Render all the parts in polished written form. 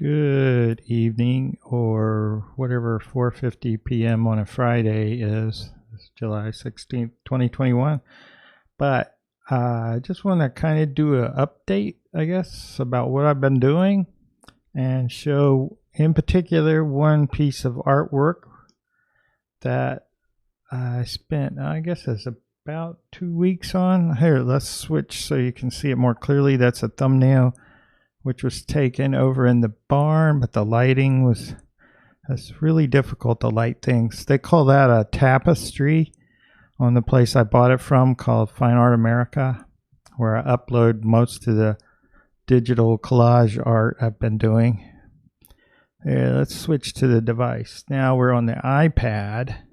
Good evening, or whatever 4:50 p.m. on a Friday is. It's July 16th, 2021. But I just want to kind of do an update, I guess, about what I've been doing and show in particular one piece of artwork that I spent, I guess it's about 2 weeks on. Here, let's switch so you can see it more clearly. That's a thumbnail which was taken over in the barn, but the lighting was, it's really difficult to light things. They call that a tapestry on the place I bought it from called Fine Art America, where I upload most of the digital collage art I've been doing. Let's switch to the device. Now we're on the iPad,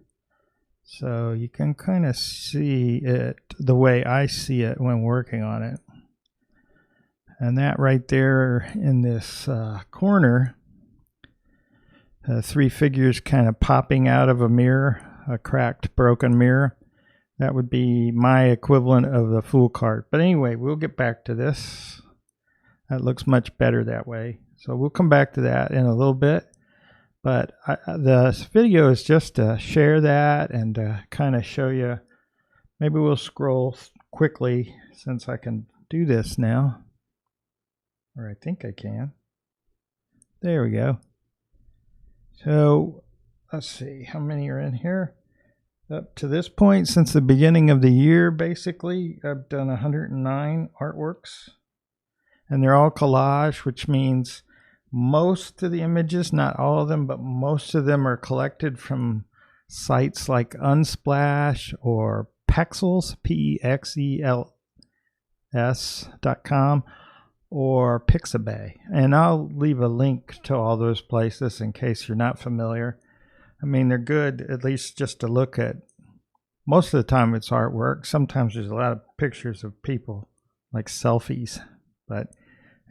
so you can kind of see it the way I see it when working on it. And that right there in this corner, three figures kind of popping out of a mirror, a cracked, broken mirror. That would be my equivalent of the Fool card. But anyway, we'll get back to this. That looks much better that way. So we'll come back to that in a little bit. But the video is just to share that and to kind of show you. Maybe we'll scroll quickly since I can do this now. Or I think I can. There we go. So let's see how many are in here. Up to this point, since the beginning of the year, basically, I've done 109 artworks. And they're all collage, which means most of the images, not all of them, but most of them are collected from sites like Unsplash or Pexels, Pexels.com. Or Pixabay, and I'll leave a link to all those places in case you're not familiar. I mean, they're good at least just to look at. Most of the time it's artwork. Sometimes there's a lot of pictures of people, like selfies. But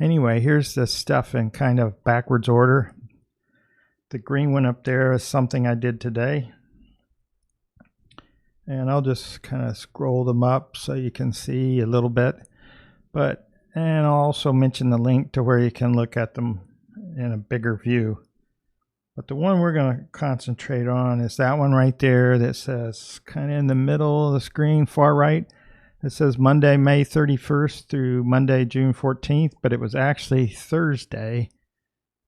anyway, here's the stuff in kind of backwards order. The green one up there is something I did today. And I'll just kind of scroll them up so you can see a little bit. And I'll also mention the link to where you can look at them in a bigger view. But the one we're going to concentrate on is that one right there that says, kind of in the middle of the screen, far right. It says Monday, May 31st through Monday, June 14th, but it was actually Thursday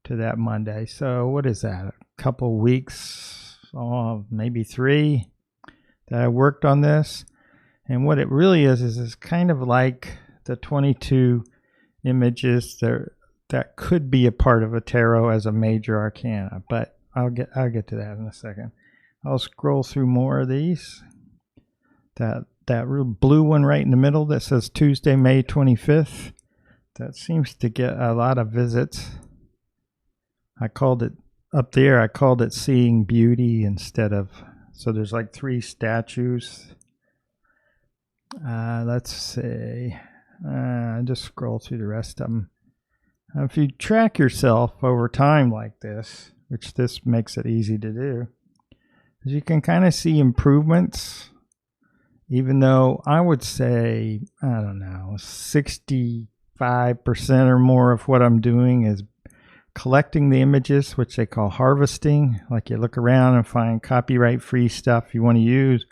to that Monday. So what is that? A couple weeks, maybe 3 that I worked on this. And what it really is it's kind of like the 22 images that could be a part of a tarot as a major arcana, but I'll get to that in a second. I'll scroll through more of these. That real blue one right in the middle that says Tuesday, May 25th. That seems to get a lot of visits. I called it up there. I called it Seeing Beauty instead of. So there's like 3 statues. Let's see. Just scroll through the rest of them. If you track yourself over time like this, which this makes it easy to do, is you can kind of see improvements, even though I would say, I don't know, 65% or more of what I'm doing is collecting the images, which they call harvesting. Like you look around and find copyright-free stuff you want to use,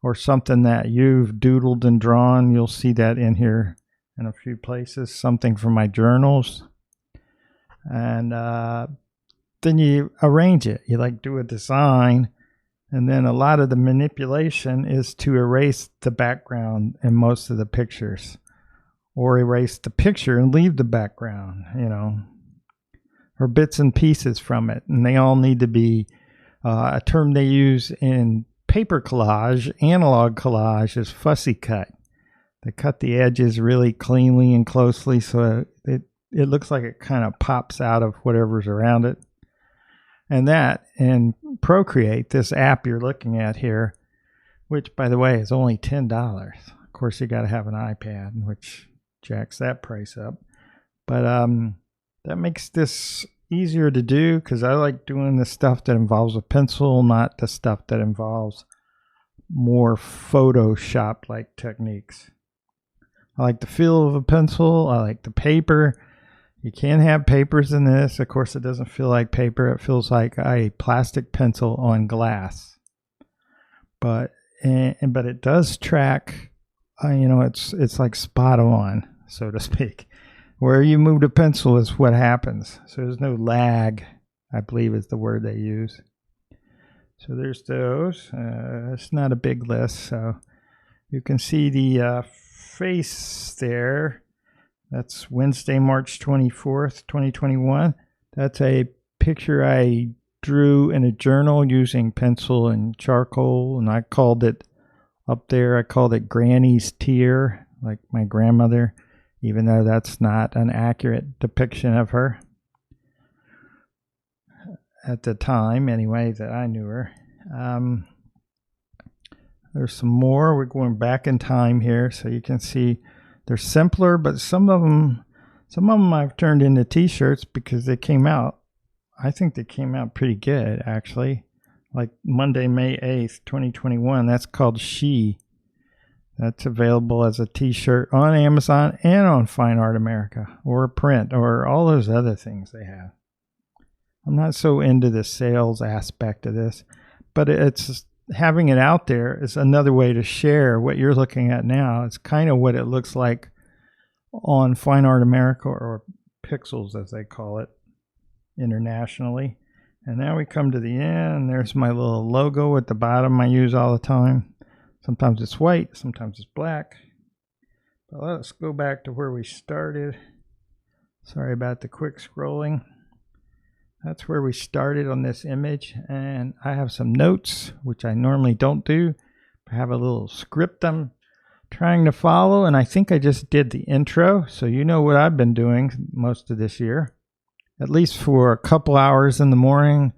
or something that you've doodled and drawn. You'll see that in here in a few places, something from my journals. And then you arrange it. You like do a design, and then a lot of the manipulation is to erase the background in most of the pictures, or erase the picture and leave the background, or bits and pieces from it. And they all need to be a term they use in paper collage, analog collage, is fussy cut. They cut the edges really cleanly and closely so it looks like it kind of pops out of whatever's around it. And that, and Procreate, this app you're looking at here, which by the way is only $10. Of course you got to have an iPad, which jacks that price up. But that makes this easier to do because I like doing the stuff that involves a pencil, not the stuff that involves more Photoshop-like techniques. I like the feel of a pencil. I like the paper. You can't have papers in this. Of course, it doesn't feel like paper. It feels like a plastic pencil on glass. But it does track. It's like spot on, so to speak. Where you move the pencil is what happens. So there's no lag, I believe is the word they use. So there's those. It's not a big list, so you can see the face there. That's Wednesday, March 24th, 2021. That's a picture I drew in a journal using pencil and charcoal, and I called it Granny's Tear, like my grandmother, even though that's not an accurate depiction of her at the time, anyway, that I knew her. There's some more. We're going back in time here, so you can see they're simpler, but some of them I've turned into t-shirts because they came out. I think they came out pretty good, actually. Like Monday, May 8th, 2021. That's called She. That's available as a t-shirt on Amazon and on Fine Art America, or print, or all those other things they have. I'm not so into the sales aspect of this, but it's having it out there is another way to share what you're looking at now. It's kind of what it looks like on Fine Art America, or Pixels as they call it internationally. And now we come to the end. There's my little logo at the bottom I use all the time. Sometimes it's white, sometimes it's black. But let's go back to where we started. Sorry about the quick scrolling. That's where we started on this image, and I have some notes, which I normally don't do. I have a little script I'm trying to follow, and I think I just did the intro, so you know what I've been doing most of this year. At least for a couple hours in the morning,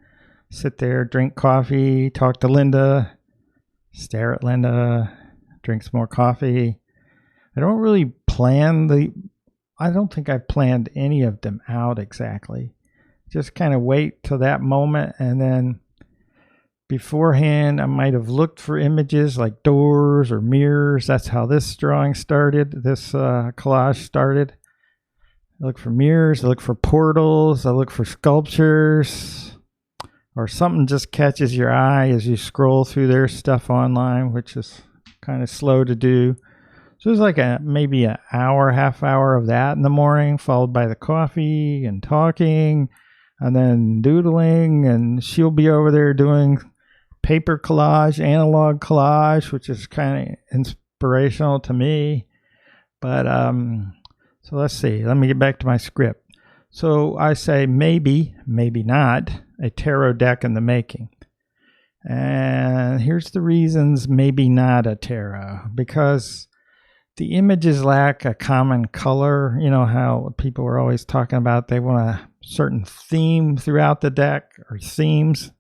sit there, drink coffee, talk to Linda, stare at Linda, drink some more coffee. I don't really I don't think I've planned any of them out exactly. Just kind of wait till that moment, and then beforehand I might have looked for images like doors or mirrors. That's how this drawing started, this collage started. I look for mirrors, I look for portals, I look for sculptures, or something just catches your eye as you scroll through their stuff online, which is kind of slow to do. So it's like maybe an hour, half hour of that in the morning, followed by the coffee and talking, and then doodling, and she'll be over there doing paper collage, analog collage, which is kind of inspirational to me. But so let's see. Let me get back to my script. So I say maybe, maybe not, a tarot deck in the making. And here's the reasons maybe not a tarot. Because the images lack a common color. You know how people are always talking about they want a certain theme throughout the deck, or themes,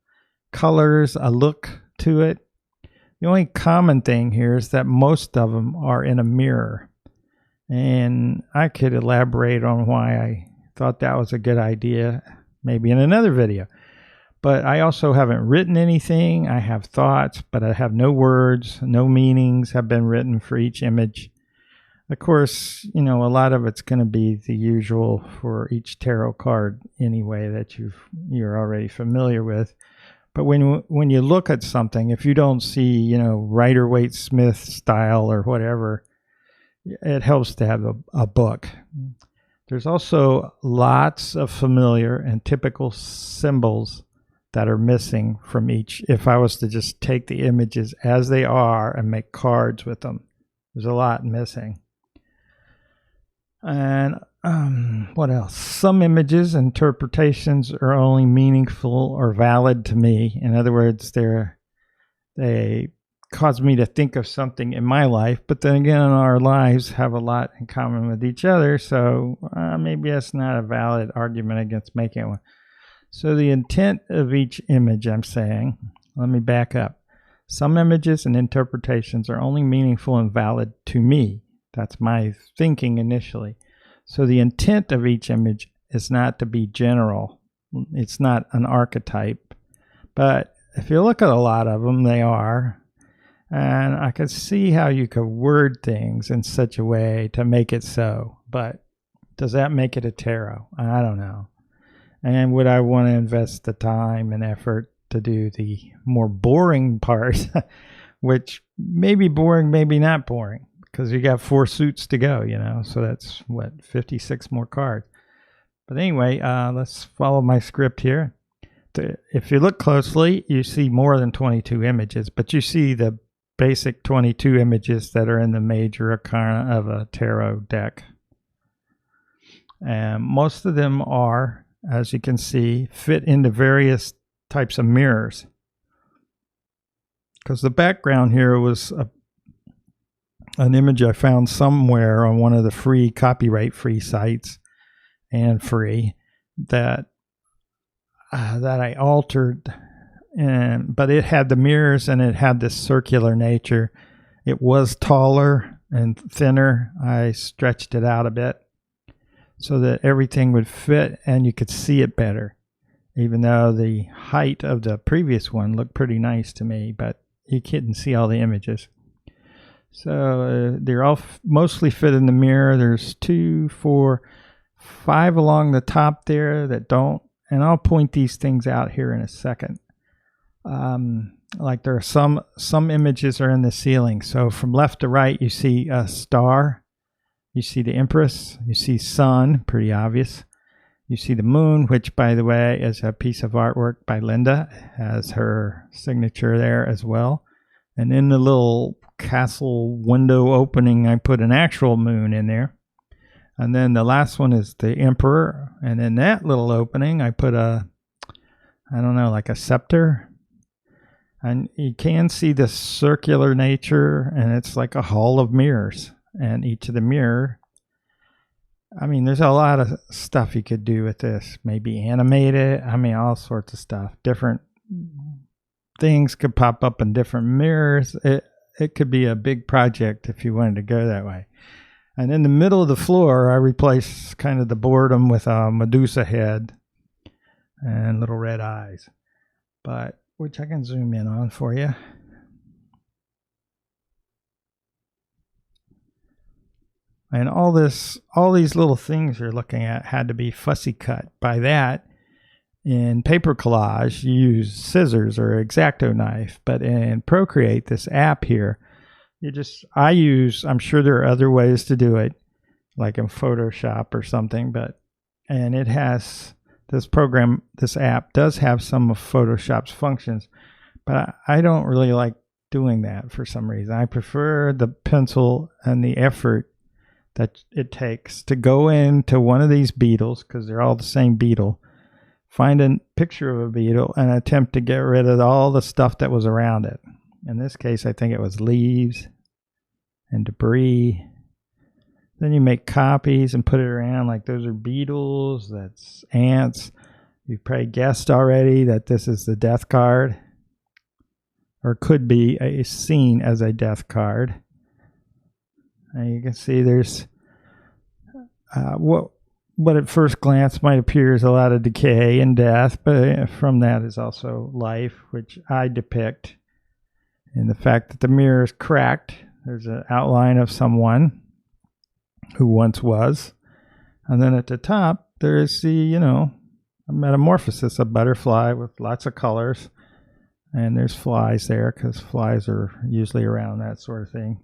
colors, a look to it. The only common thing here is that most of them are in a mirror. And I could elaborate on why I thought that was a good idea, maybe in another video. But I also haven't written anything. I have thoughts, but I have no words, no meanings have been written for each image. Of course, you know, a lot of it's going to be the usual for each tarot card anyway that you're already familiar with. But when you look at something, if you don't see, you know, Rider-Waite-Smith style or whatever, it helps to have a book. There's also lots of familiar and typical symbols that are missing from each. If I was to just take the images as they are and make cards with them, there's a lot missing. And what else? Some images, interpretations are only meaningful or valid to me. In other words, they cause me to think of something in my life, but then again, our lives have a lot in common with each other, so maybe that's not a valid argument against making one. So the intent of each image, I'm saying, let me back up. Some images and interpretations are only meaningful and valid to me. That's my thinking initially. So the intent of each image is not to be general. It's not an archetype. But if you look at a lot of them, they are. And I could see how you could word things in such a way to make it so. But Does that make it a tarot? I don't know. And would I want to invest the time and effort to do the more boring part, which may be boring, maybe not boring, because you got 4 suits to go, you know, so that's what, 56 more cards. But anyway, let's follow my script here. If you look closely, you see more than 22 images, but you see the basic 22 images that are in the major arcana of a tarot deck. And most of them are, as you can see, fit into various types of mirrors. Because the background here was an image I found somewhere on one of the free, copyright-free sites, and free, that I altered, but it had the mirrors and it had this circular nature. It was taller and thinner. I stretched it out a bit so that everything would fit and you could see it better, even though the height of the previous one looked pretty nice to me, but you couldn't see all the images. So they're all mostly fit in the mirror. There's 2, 4, 5 along the top there that don't, and I'll point these things out here in a second. Like there are some images are in the ceiling. So from left to right, you see a star, you see the Empress, you see sun, pretty obvious. You see the moon, which by the way is a piece of artwork by Linda, has her signature there as well. And in the little castle window opening, I put an actual moon in there. And then the last one is the Emperor. And in that little opening, I put I don't know, like a scepter. And you can see the circular nature, and it's like a hall of mirrors. And each of the mirror, I mean, there's a lot of stuff you could do with this. Maybe animate it. I mean, all sorts of stuff. Different things could pop up in different mirrors. It could be a big project if you wanted to go that way. And in the middle of the floor, I replaced kind of the boredom with a Medusa head and little red eyes, but which I can zoom in on for you. And all these little things you're looking at had to be fussy cut. By that, in paper collage, you use scissors or X-Acto knife, but in Procreate, this app here, I'm sure there are other ways to do it, like in Photoshop or something, and it has this app does have some of Photoshop's functions, but I don't really like doing that for some reason. I prefer the pencil and the effort that it takes to go into one of these beetles, because they're all the same beetle, find a picture of a beetle and attempt to get rid of all the stuff that was around it. In this case, I think it was leaves and debris. Then you make copies and put it around, like those are beetles, that's ants. You've probably guessed already that this is the death card, or could be seen as a death card. And you can see there's what at first glance might appear as a lot of decay and death, but from that is also life, which I depict in the fact that the mirror is cracked. There's an outline of someone who once was. And then at the top, there is a metamorphosis, a butterfly with lots of colors. And there's flies there, because flies are usually around that sort of thing.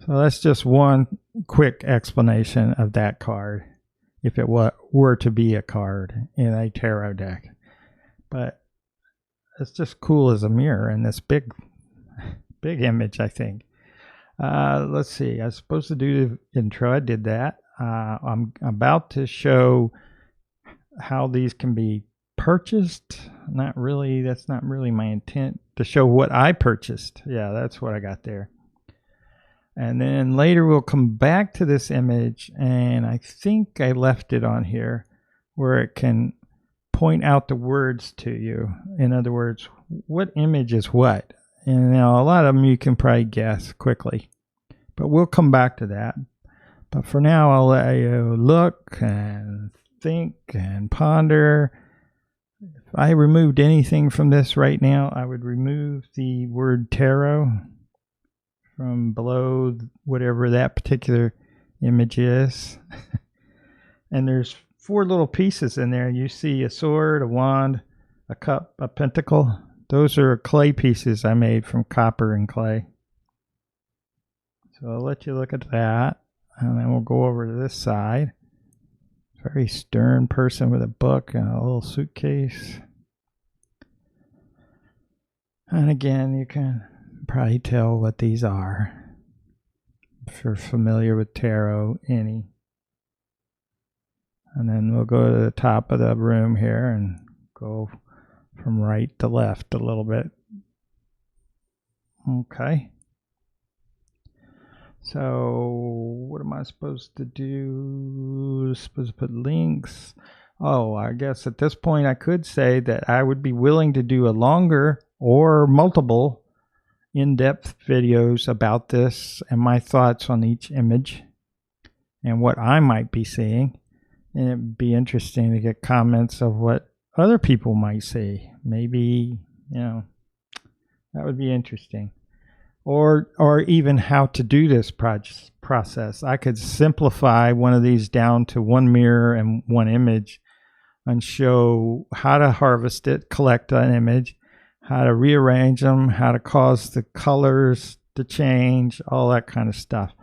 So that's just one quick explanation of that card, if it were to be a card in a tarot deck. But it's just cool as a mirror in this big image, I think. Let's see. I was supposed to do the intro. I did that. I'm about to show how these can be purchased. Not really. That's not really my intent, to show what I purchased. Yeah, that's what I got there. And then later we'll come back to this image, and I think I left it on here where it can point out the words to you. In other words, what image is what? And now a lot of them you can probably guess quickly, but we'll come back to that. But for now, I'll let you look and think and ponder. If I removed anything from this right now, I would remove the word tarot from below whatever that particular image is. and there's 4 little pieces in there. You see a sword, a wand, a cup, a pentacle. Those are clay pieces I made from copper and clay. So I'll let you look at that, and then we'll go over to this side. Very stern person with a book and a little suitcase. And again, you can probably tell what these are if you're familiar with tarot, any. And then we'll go to the top of the room here and go from right to left a little bit. Okay. So what am I supposed to do? Supposed to put links. Oh, I guess at this point I could say that I would be willing to do a longer or multiple in-depth videos about this and my thoughts on each image and what I might be seeing. And it'd be interesting to get comments of what other people might see. Maybe, that would be interesting. Or even how to do this process. I could simplify one of these down to one mirror and one image and show how to harvest it, collect an image, how to rearrange them, how to cause the colors to change, all that kind of stuff.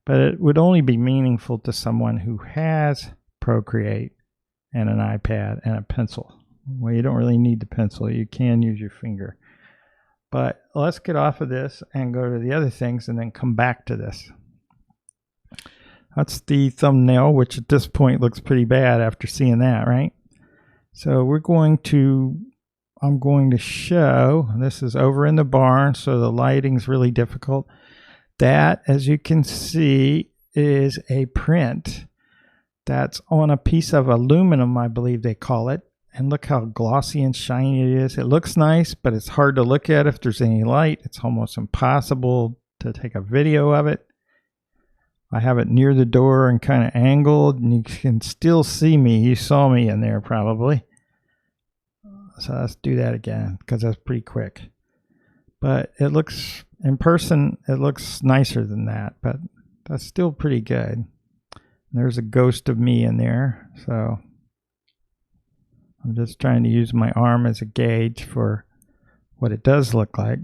But it would only be meaningful to someone who has Procreate and an iPad and a pencil. Well, you don't really need the pencil. You can use your finger. But let's get off of this and go to the other things and then come back to this. That's the thumbnail, which at this point looks pretty bad after seeing that, right? So I'm going to show, this is over in the barn, so the lighting's really difficult. That, as you can see, is a print that's on a piece of aluminum, I believe they call it. And look how glossy and shiny it is. It looks nice, but it's hard to look at if there's any light. It's almost impossible to take a video of it. I have it near the door and kind of angled, and you can still see me. You saw me in there probably. So let's do that again because that's pretty quick. But it looks, in person, it looks nicer than that, but that's still pretty good. There's a ghost of me in there, so I'm just trying to use my arm as a gauge for what it does look like.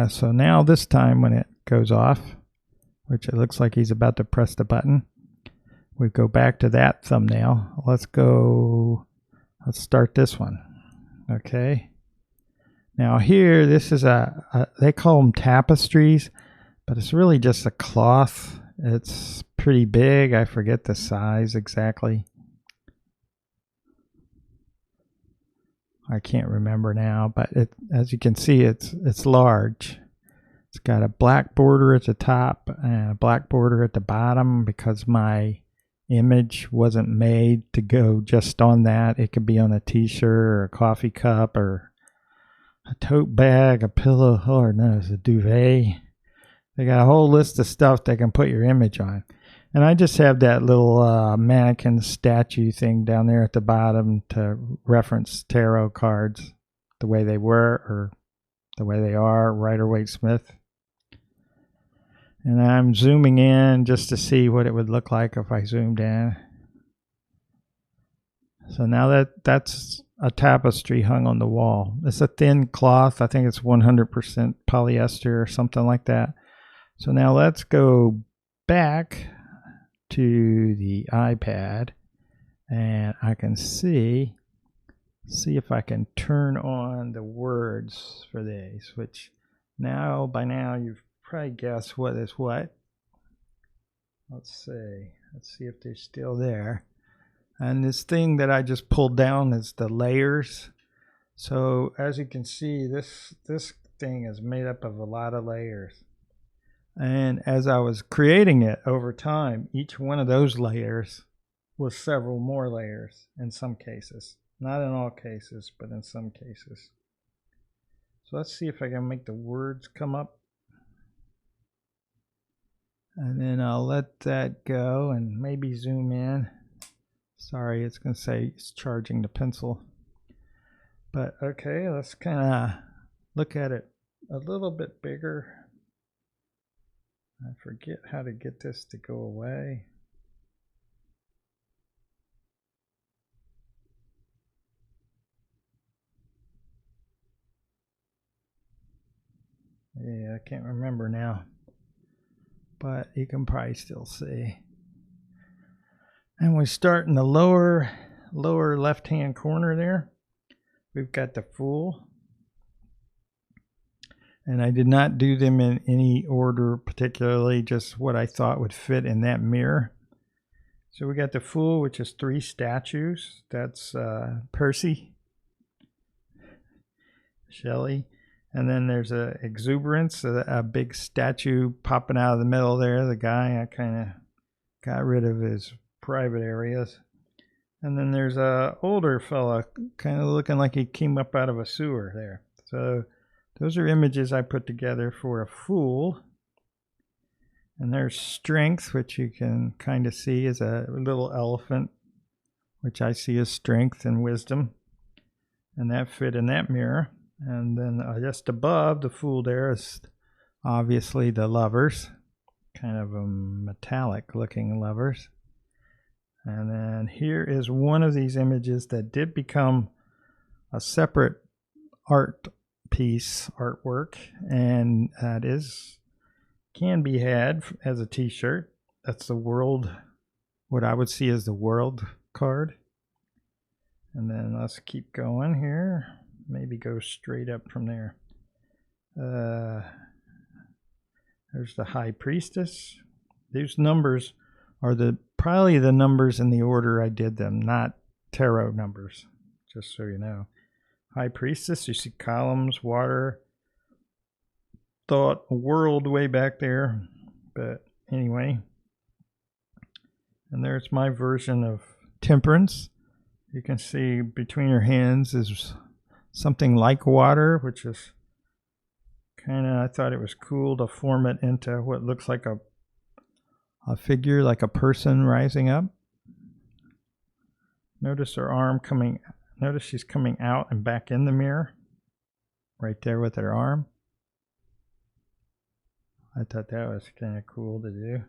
So now this time when it goes off, which it looks like he's about to press the button, we go back to that thumbnail. Let's start this one. Okay. Now here, this is they call them tapestries, but it's really just a cloth. It's pretty big. I forget the size exactly. I can't remember now, but as you can see, it's large. It's got a black border at the top and a black border at the bottom because my image wasn't made to go just on that. It could be on a t-shirt or a coffee cup or a tote bag, a pillow, or no, it's a duvet. They got a whole list of stuff they can put your image on. And I just have that little mannequin statue thing down there at the bottom to reference tarot cards the way they were or the way they are, Rider-Waite-Smith. And I'm zooming in just to see what it would look like if I zoomed in. So now that's a tapestry hung on the wall. It's a thin cloth. I think it's 100% polyester or something like that. So now let's go back to the iPad and I can see if I can turn on the words for these, which by now you've probably guessed what is what. Let's see if they're still there. And this thing that I just pulled down is the layers. So as you can see, this thing is made up of a lot of layers. And as I was creating it over time, each one of those layers was several more layers in some cases. Not in all cases, but in some cases. So let's see if I can make the words come up. And then I'll let that go and maybe zoom in. Sorry, it's going to say it's charging the pencil. But okay, let's kind of look at it a little bit bigger. I forget how to get this to go away. Yeah, I can't remember now, but you can probably still see. And we start in the lower left-hand corner there. We've got the Fool. And I did not do them in any order particularly, just what I thought would fit in that mirror. So we got the Fool, which is 3 statues. That's Percy, Shelley. And then there's a Exuberance, a big statue popping out of the middle there. The guy, I kind of got rid of his private areas. And then there's a older fella, kind of looking like he came up out of a sewer there. So those are images I put together for a Fool. And there's Strength, which you can kind of see as a little elephant, which I see as strength and wisdom. And that fit in that mirror. And then just above the Fool there is obviously the Lovers, kind of a metallic looking Lovers. And then here is one of these images that did become a separate art piece, artwork, and that can be had as a t-shirt. That's the world, what I would see as the world card. And then let's keep going here. Maybe go straight up from there. There's the High Priestess. These numbers are probably the numbers in the order I did them, not tarot numbers, just so you know. High Priestess, you see columns, water, thought, world way back there. But anyway, and there's my version of Temperance. You can see between her hands is something like water, which is kind of, I thought it was cool to form it into what looks like a figure, like a person rising up. Notice her arm coming, notice she's coming out and back in the mirror, right there with her arm. I thought that was kind of cool to do.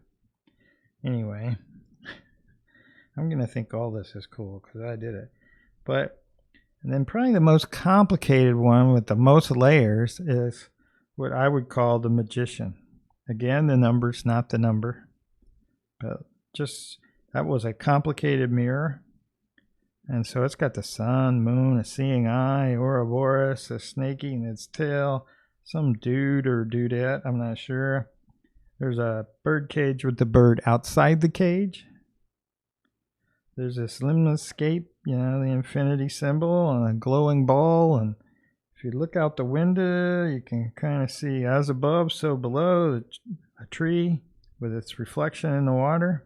Anyway, I'm going to think all this is cool because I did it. And then probably the most complicated one with the most layers is what I would call the Magician. Again, the number's not the number, but just that was a complicated mirror. And so it's got the sun, moon, a seeing eye, Ouroboros, a snake eating its tail, some dude or dudette, I'm not sure. There's a bird cage with the bird outside the cage. There's this limitless escape, you know, the infinity symbol and a glowing ball. And if you look out the window, you can kind of see as above, so below, a tree with its reflection in the water.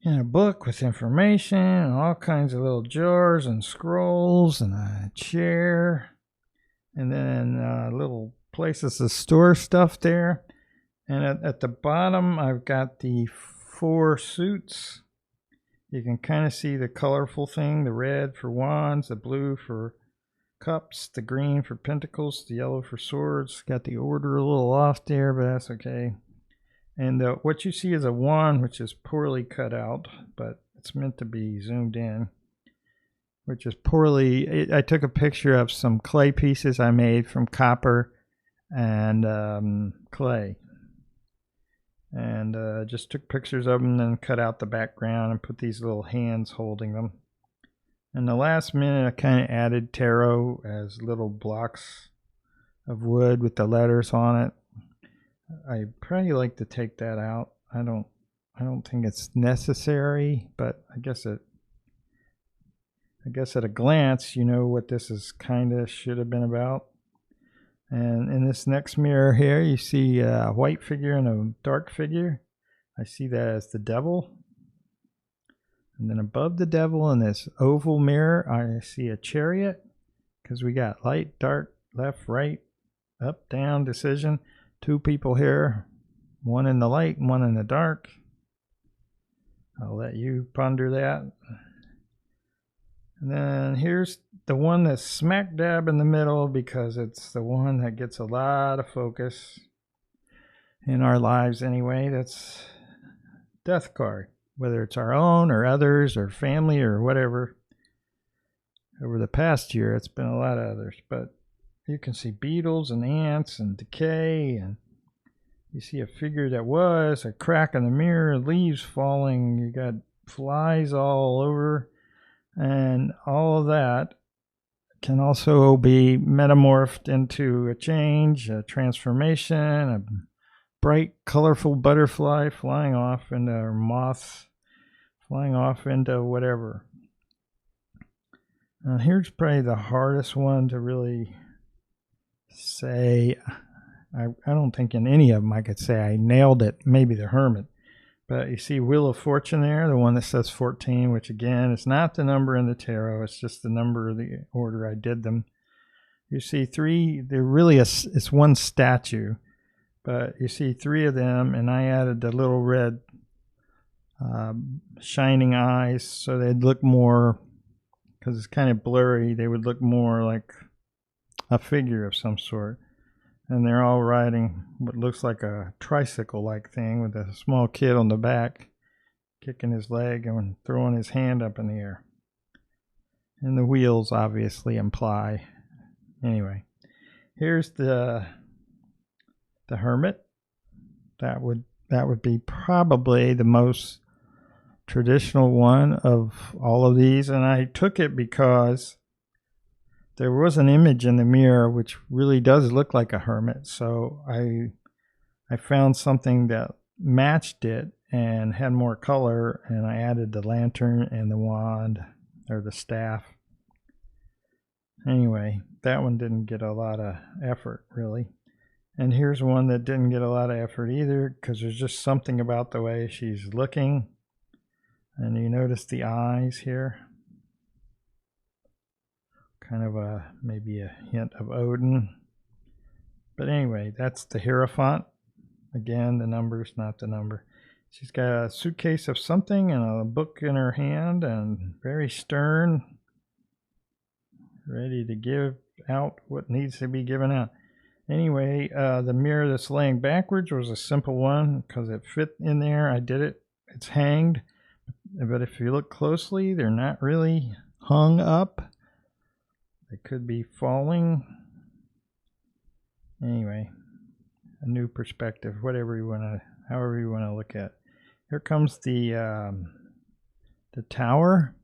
And a book with information and all kinds of little jars and scrolls and a chair. And then little places to store stuff there. And at the bottom, I've got the 4 suits. You can kind of see the colorful thing, the red for wands, the blue for cups, the green for pentacles, the yellow for swords. Got the order a little off there, but that's okay. And what you see is a wand, which is poorly cut out, but it's meant to be zoomed in, which is poorly. I took a picture of some clay pieces I made from copper and clay. And just took pictures of them, then cut out the background and put these little hands holding them. And the last minute, I kind of added tarot as little blocks of wood with the letters on it. I probably like to take that out. I don't think it's necessary, but I guess at a glance, you know what this is kind of should have been about. And in this next mirror here, you see a white figure and a dark figure. I see that as the devil. And then above the devil in this oval mirror, I see a chariot, because we got light, dark, left, right, up, down, decision. 2 people here, one in the light and one in the dark. I'll let you ponder that. And then here's the one that's smack dab in the middle, because it's the one that gets a lot of focus in our lives anyway. That's Death card, whether it's our own or others or family or whatever. Over the past year, it's been a lot of others, but you can see beetles and ants and decay, and you see a figure that was a crack in the mirror, leaves falling, you got flies all over, and all of that can also be metamorphed into a change, a transformation, a bright, colorful butterfly flying off into, or moths flying off into whatever. Now here's probably the hardest one to really say. I don't think in any of them I could say I nailed it. Maybe the Hermit. But you see Wheel of Fortune there, the one that says 14, which again is not the number in the tarot. It's just the number of the order I did them. You see three, they're really it's one statue. But you see three of them, and I added the little red shining eyes so they'd look more, because it's kind of blurry, they would look more like a figure of some sort. And they're all riding what looks like a tricycle-like thing with a small kid on the back kicking his leg and throwing his hand up in the air. And the wheels obviously imply. Anyway, here's the Hermit. That would be probably the most traditional one of all of these, and I took it because there was an image in the mirror which really does look like a hermit, so I found something that matched it and had more color, and I added the lantern and the wand, or the staff. Anyway, that one didn't get a lot of effort really. And here's one that didn't get a lot of effort either, because there's just something about the way she's looking. And you notice the eyes here. Kind of maybe a hint of Odin. But anyway, that's the Hierophant. Again, the number's not the number. She's got a suitcase of something and a book in her hand, and very stern, ready to give out what needs to be given out. Anyway, the mirror that's laying backwards was a simple one because it fit in there. I did it. It's hanged. But if you look closely, they're not really hung up. They could be falling. Anyway, a new perspective, whatever you want to, however you want to look at it. Here comes the tower,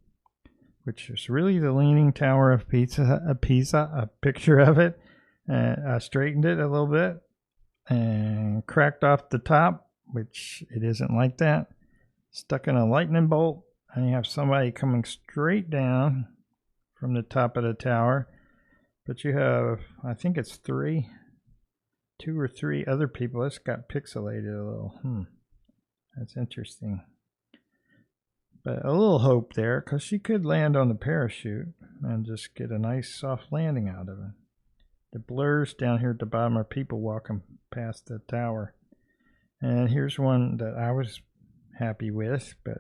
which is really the Leaning Tower of Pisa, a picture of it. I straightened it a little bit and cracked off the top, which it isn't like that. Stuck in a lightning bolt, and you have somebody coming straight down from the top of the tower. But you have, I think it's two or three other people. This got pixelated a little. That's interesting. But a little hope there, because she could land on the parachute and just get a nice soft landing out of it. The blurs down here at the bottom are people walking past the tower. And here's one that I was happy with, but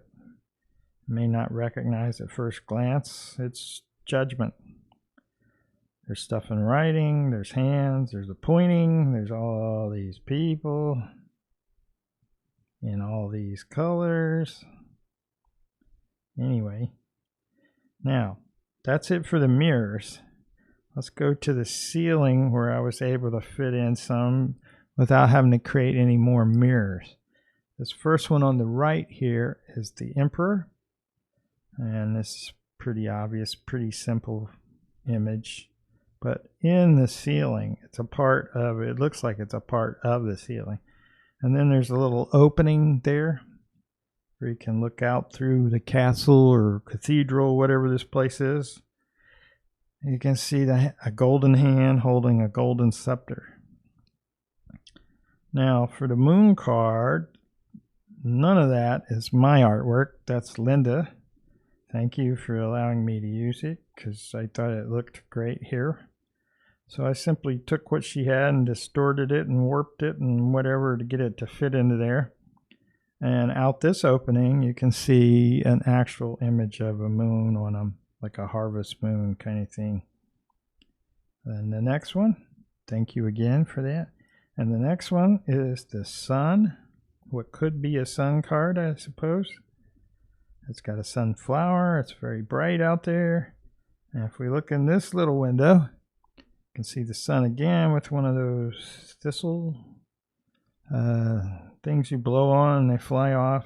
may not recognize at first glance. It's Judgment. There's stuff in writing, there's hands, there's a pointing, there's all these people in all these colors. Anyway, now that's it for the mirrors. Let's go to the ceiling where I was able to fit in some without having to create any more mirrors. This first one on the right here is the Emperor, and this is pretty obvious, pretty simple image. But in the ceiling, it's a part of it. It looks like it's a part of the ceiling. And then there's a little opening there where you can look out through the castle or cathedral, whatever this place is. You can see a golden hand holding a golden scepter. Now for the moon card, none of that is my artwork. That's Linda. Thank you for allowing me to use it, because I thought it looked great here. So I simply took what she had and distorted it and warped it and whatever to get it to fit into there. And out this opening, you can see an actual image of a moon on them, like a harvest moon kind of thing. And the next one, thank you again for that. And the next one is the sun, what could be a sun card, I suppose. It's got a sunflower, it's very bright out there. And if we look in this little window, can see the sun again with one of those thistle things you blow on and they fly off.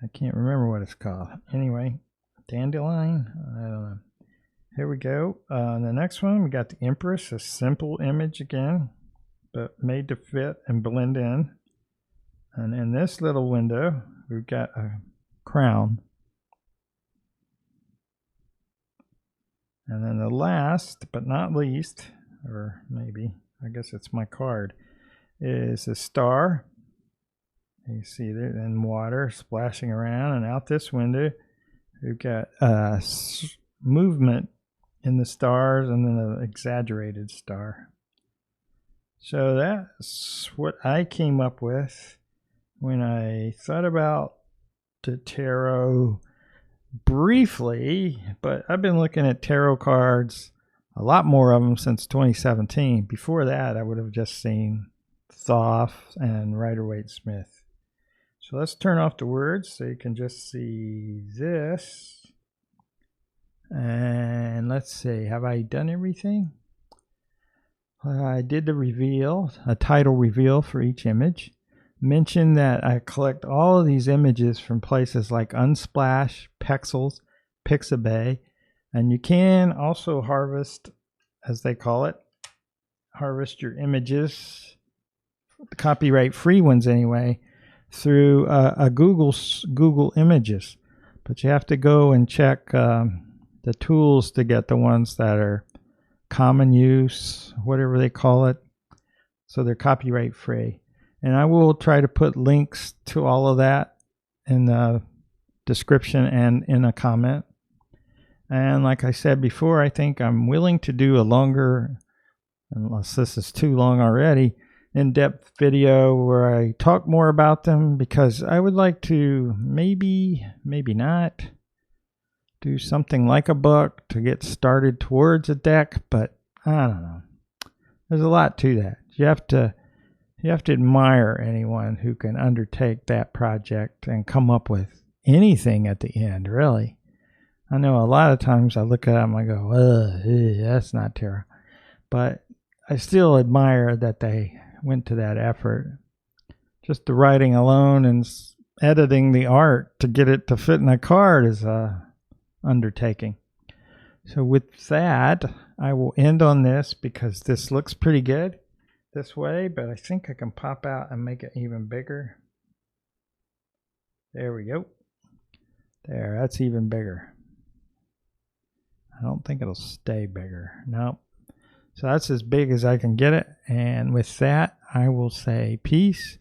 I can't remember what it's called. Anyway, dandelion? I don't know. Here we go. The next one, we got the Empress, a simple image again, but made to fit and blend in. And in this little window, we've got a crown. And then the last, but not least, or maybe, I guess it's my card, is a star. You see there in water splashing around, and out this window we've got movement in the stars and then an exaggerated star. So that's what I came up with when I thought about the tarot briefly, but I've been looking at tarot cards, a lot more of them since 2017. Before that, I would have just seen Thoth and Rider-Waite-Smith. So let's turn off the words so you can just see this. And let's see, have I done everything? I did the reveal, a title reveal for each image. Mentioned that I collect all of these images from places like Unsplash, Pexels, Pixabay, and you can also harvest, as they call it, harvest your images, copyright-free ones anyway, through Google Images. But you have to go and check the tools to get the ones that are common use, whatever they call it, so they're copyright-free. And I will try to put links to all of that in the description and in a comment. And like I said before, I think I'm willing to do a longer, unless this is too long already, in-depth video where I talk more about them, because I would like to maybe not do something like a book to get started towards a deck, but I don't know. There's a lot to that. You have to admire anyone who can undertake that project and come up with anything at the end, really. I know a lot of times I look at them and I go, that's not tarot. But I still admire that they went to that effort. Just the writing alone and editing the art to get it to fit in a card is a undertaking. So with that, I will end on this because this looks pretty good this way, but I think I can pop out and make it even bigger. There we go. There, that's even bigger. I don't think it'll stay bigger. Nope. So that's as big as I can get it. And with that, I will say peace.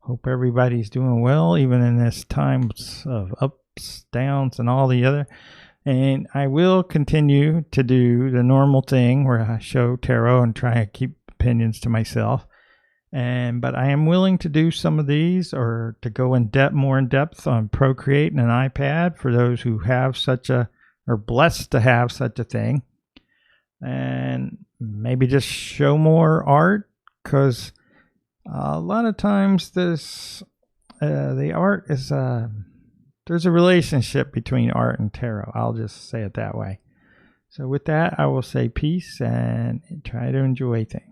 Hope everybody's doing well, even in this times of ups, downs, and all the other. And I will continue to do the normal thing where I show tarot and try to keep opinions to myself. But I am willing to do some of these, or to go more in depth on Procreate and an iPad for those who have such a, or blessed to have such a thing. And maybe just show more art, because a lot of times the art is there's a relationship between art and tarot. I'll just say it that way. So with that, I will say peace and try to enjoy things.